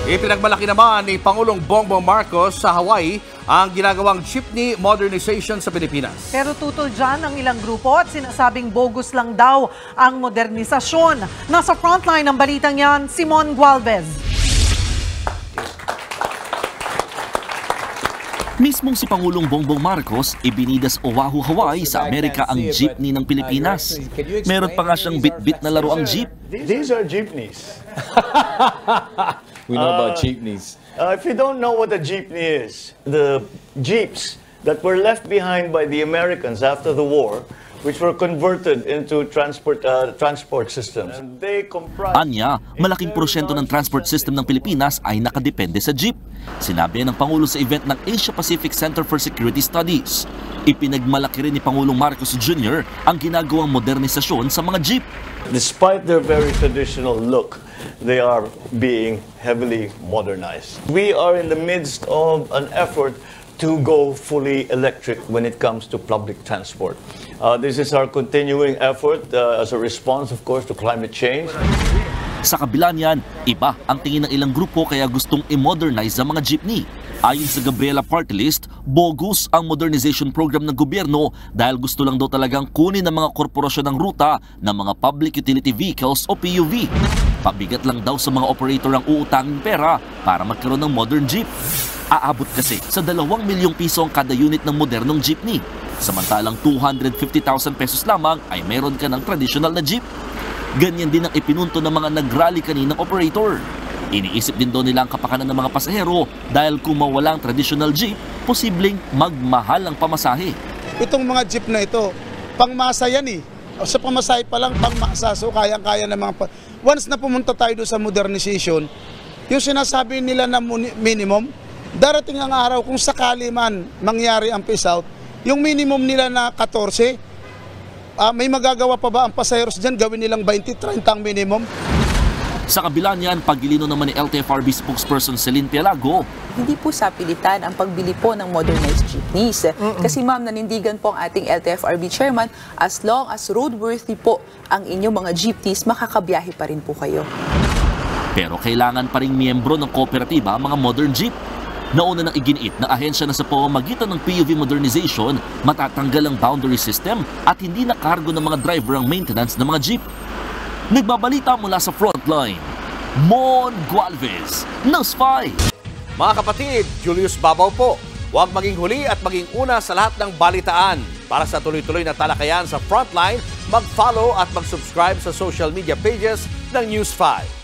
Ipinagmalaki naman ni Pangulong Bongbong Marcos sa Hawaii ang ginagawang jeepney modernization sa Pilipinas. Pero tutol dyan ang ilang grupo at sinasabing bogus lang daw ang modernisasyon. Nasa frontline ng balitang yan, Simon Gualvez. Mismong si Pangulong Bongbong Marcos, ibinidas Oahu, Hawaii sa Amerika ang jeepney ng Pilipinas. Meron pa nga siyang bit-bit na laro ang jeep. These are jeepneys. We know about jeepneys. If you don't know what a jeepney is, the jeeps that were left behind by the Americans after the war, which were converted into transport systems. Anya, malaking porsyento ng transport system ng Pilipinas ay nakadepende sa jeep. Sinabi ng Pangulo sa event ng Asia Pacific Center for Security Studies. Ipinagmalaki rin ni Pangulong Marcos Jr. ang ginagawang modernisasyon sa mga jeep. Despite their very traditional look, they are being heavily modernized. We are in the midst of an effort to go fully electric when it comes to public transport. This is our continuing effort as a response, of course, to climate change. Sa kabila niyan, iba ang tingin ng ilang grupo kaya gustong i-modernize ang mga jeepney. Ayon sa Gabriela Party List, bogus ang modernization program ng gobyerno dahil gusto lang daw talagang kunin ng mga korporasyon ng ruta ng mga public utility vehicles o PUV. Pabigat lang daw sa mga operator ang uutanging pera para magkaroon ng modern jeep. Aabot kasi sa 2 milyong piso ang kada unit ng modernong jeepney. Samantalang 250,000 pesos lamang ay meron ka ng traditional na jeep. Ganyan din ang ipinunto ng mga nag-rally kaninang operator. Iniisip din doon nila ang kapakanan ng mga pasahero dahil kung mawala ang traditional jeep, posibleng magmahal ang pamasahe. Itong mga jeep na ito, pangmasa yan eh. Sa pamasahe pa lang, pangmasa. So kayang-kaya ng mga... Once na pumunta tayo doon sa modernization, yung sinasabi nila na minimum, darating ang araw kung sakali man mangyari ang phase out, yung minimum nila na 14, may magagawa pa ba ang pasaheros dyan? Gawin nilang 20-30 ang minimum. Sa kabila niyan, pagilino naman ni LTFRB spokesperson Celine Pialago. Hindi po sa pilitan ang pagbili po ng modernized jeepneys. Kasi ma'am, nanindigan po ang ating LTFRB chairman, as long as roadworthy po ang inyong mga jeepneys, makakabiyahe pa rin po kayo. Pero kailangan pa ring miyembro ng kooperatiba ang mga modern jeep. Nauna nang iginiit na ahensya na sa pamamagitan ng PUV modernization, matatanggal ang boundary system at hindi na kargo ng mga driver ang maintenance ng mga jeep. Nagbabalita mula sa frontline, Mon Gualvez, News 5. Mga kapatid, Julius Babaw po. Huwag maging huli at maging una sa lahat ng balitaan. Para sa tuloy-tuloy na talakayan sa frontline, mag-follow at mag-subscribe sa social media pages ng News 5.